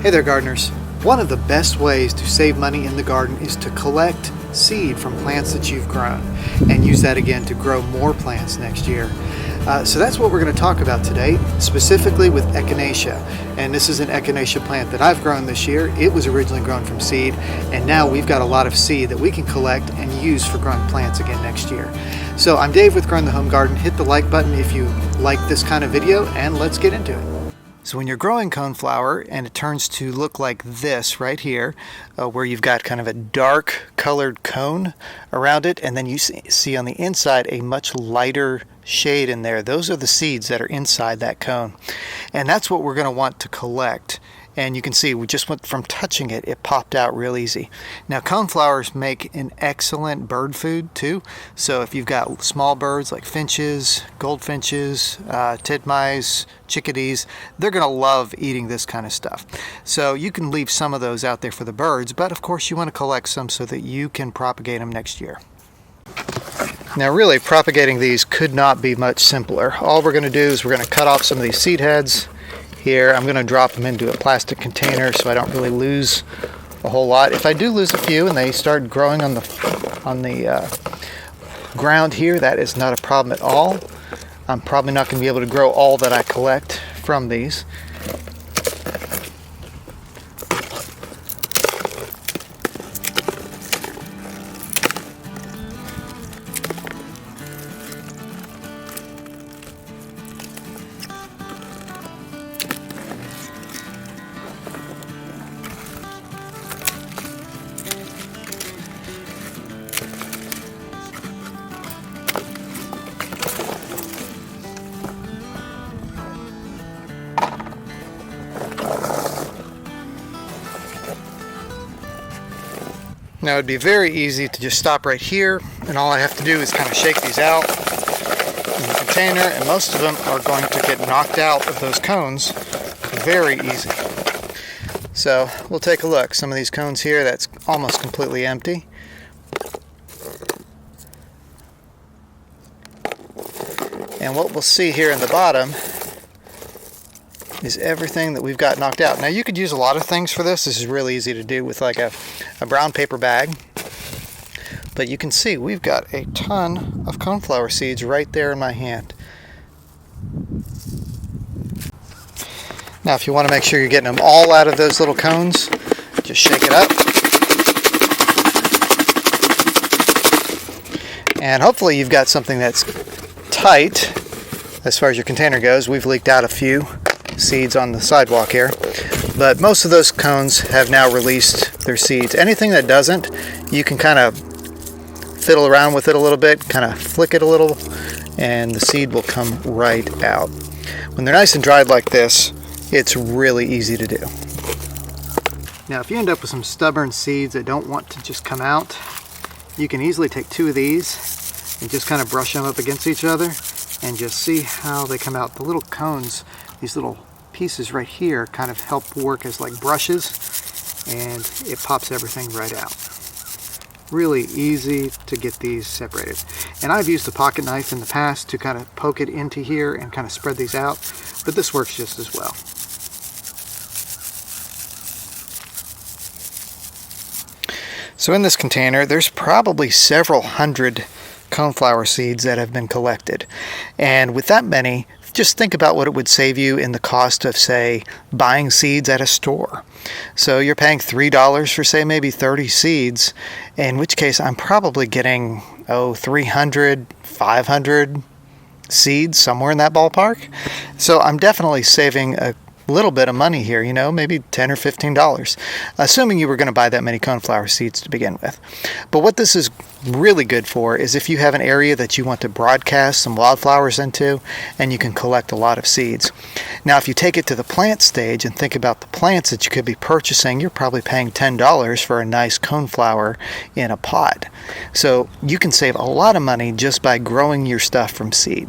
Hey there, gardeners. One of the best ways to save money in the garden is to collect seed from plants that you've grown and use that again to grow more plants next year. So that's what we're going to talk about today, specifically with Echinacea. And this is an Echinacea plant that I've grown this year. It was originally grown from seed, and now we've got a lot of seed that we can collect and use for growing plants again next year. So I'm Dave with Growing the Home Garden. Hit the like button if you like this kind of video, and let's get into it. So when you're growing coneflower and it turns to look like this right here, where you've got kind of a dark colored cone around it, and then you see on the inside a much lighter shade in there, those are the seeds that are inside that cone. And that's what we're going to want to collect. And you can see we just went from touching it, it popped out real easy. Now coneflowers make an excellent bird food too. So if you've got small birds like finches, goldfinches, titmice, chickadees, they're going to love eating this kind of stuff. So you can leave some of those out there for the birds, but of course you want to collect some so that you can propagate them next year. Now really, propagating these could not be much simpler. All we're going to do is we're going to cut off some of these seed heads. Here, I'm going to drop them into a plastic container so I don't really lose a whole lot. If I do lose a few and they start growing on the ground here, that is not a problem at all. I'm probably not going to be able to grow all that I collect from these. Now it'd be very easy to just stop right here, and all I have to do is kind of shake these out in the container, and most of them are going to get knocked out of those cones very easy. So we'll take a look. Some of these cones here, that's almost completely empty. And what we'll see here in the bottom is everything that we've got knocked out. Now you could use a lot of things for this. This is really easy to do with like a brown paper bag. But you can see we've got a ton of coneflower seeds right there in my hand. Now if you want to make sure you're getting them all out of those little cones, just shake it up. And hopefully you've got something that's tight as far as your container goes. We've leaked out a few seeds on the sidewalk here, but most of those cones have now released their seeds. Anything that doesn't, you can kind of fiddle around with it a little bit, kind of flick it a little, and the seed will come right out. When they're nice and dried like this, it's really easy to do. Now if you end up with some stubborn seeds that don't want to just come out, you can easily take two of these and just kind of brush them up against each other and just see how they come out. The little cones, these little pieces right here, kind of help work as like brushes, and it pops everything right out. Really easy to get these separated. And I've used a pocket knife in the past to kind of poke it into here and kind of spread these out, but this works just as well. So in this container, there's probably several hundred coneflower seeds that have been collected. And with that many, just think about what it would save you in the cost of, say, buying seeds at a store. So you're paying $3 for, say, maybe 30 seeds, in which case I'm probably getting, 300, 500 seeds, somewhere in that ballpark. So I'm definitely saving a little bit of money here, maybe $10 or $15, assuming you were going to buy that many coneflower seeds to begin with. But what this is really good for is if you have an area that you want to broadcast some wildflowers into, and you can collect a lot of seeds. Now if you take it to the plant stage and think about the plants that you could be purchasing, you're probably paying $10 for a nice coneflower in a pot. So you can save a lot of money just by growing your stuff from seed.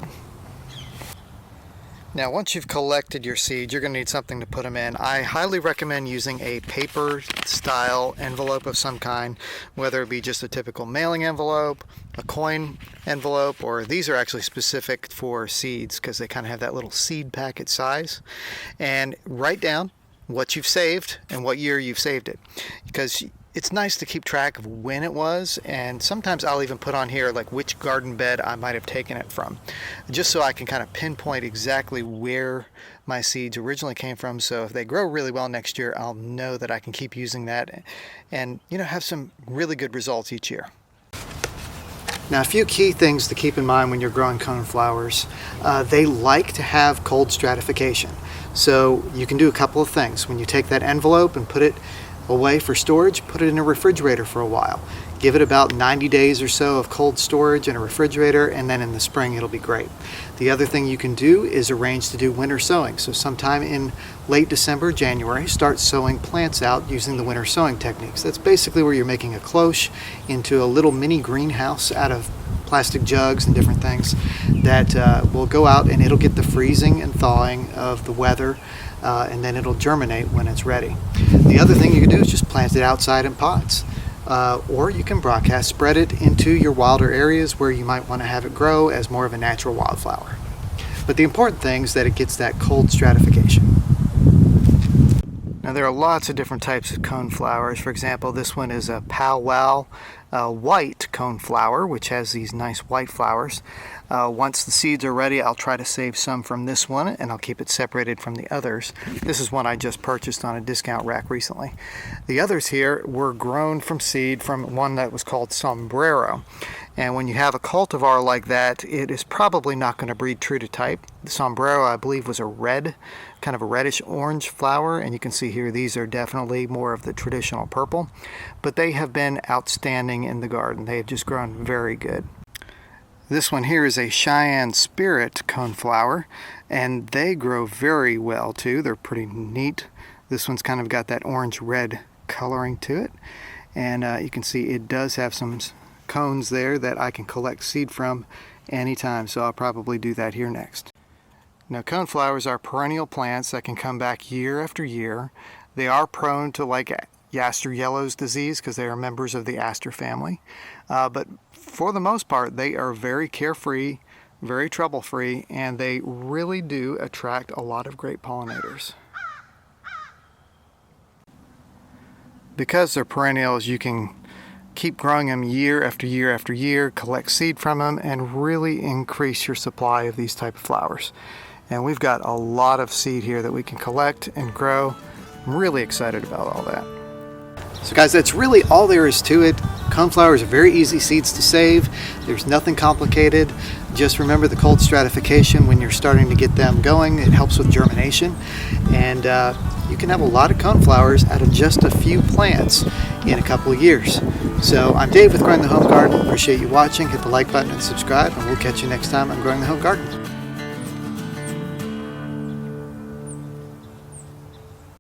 Now once you've collected your seeds, you're going to need something to put them in. I highly recommend using a paper style envelope of some kind, whether it be just a typical mailing envelope, a coin envelope, or these are actually specific for seeds because they kind of have that little seed packet size. And write down what you've saved and what year you've saved it, because it's nice to keep track of when it was, and sometimes I'll even put on here like which garden bed I might have taken it from, just so I can kind of pinpoint exactly where my seeds originally came from. So if they grow really well next year, I'll know that I can keep using that and have some really good results each year. Now, a few key things to keep in mind when you're growing coneflowers. They like to have cold stratification. So you can do a couple of things. When you take that envelope and put it away for storage, put it in a refrigerator for a while. Give it about 90 days or so of cold storage in a refrigerator, and then in the spring it'll be great. The other thing you can do is arrange to do winter sowing. So sometime in late December, January, start sowing plants out using the winter sowing techniques. That's basically where you're making a cloche into a little mini greenhouse out of plastic jugs and different things that will go out, and it'll get the freezing and thawing of the weather, and then it'll germinate when it's ready. The other thing you can do is just plant it outside in pots, or you can broadcast spread it into your wilder areas where you might want to have it grow as more of a natural wildflower. But the important thing is that it gets that cold stratification. Now, there are lots of different types of coneflowers. For example, this one is a powwow white coneflower, which has these nice white flowers. Once the seeds are ready, I'll try to save some from this one, and I'll keep it separated from the others. This is one I just purchased on a discount rack recently. The others here were grown from seed from one that was called sombrero. And when you have a cultivar like that, it is probably not going to breed true to type. The sombrero, I believe, was a red, kind of a reddish orange flower, and you can see here these are definitely more of the traditional purple, but they have been outstanding in the garden. They have just grown very good. This one here is a Cheyenne Spirit coneflower, and they grow very well too. They're pretty neat. This one's kind of got that orange-red coloring to it, and you can see it does have some cones there that I can collect seed from anytime, so I'll probably do that here next. Now, coneflowers are perennial plants that can come back year after year. They are prone to like Aster yellow's disease because they are members of the Aster family, but for the most part they are very carefree, very trouble-free, and they really do attract a lot of great pollinators. Because they're perennials, you can keep growing them year after year after year, collect seed from them, and really increase your supply of these type of flowers. And we've got a lot of seed here that we can collect and grow. I'm really excited about all that. So guys, that's really all there is to it. Coneflowers are very easy seeds to save. There's nothing complicated. Just remember the cold stratification when you're starting to get them going. It helps with germination. And you can have a lot of coneflowers out of just a few plants in a couple of years. So I'm Dave with Growing the Home Garden. Appreciate you watching. Hit the like button and subscribe, and we'll catch you next time on Growing the Home Garden.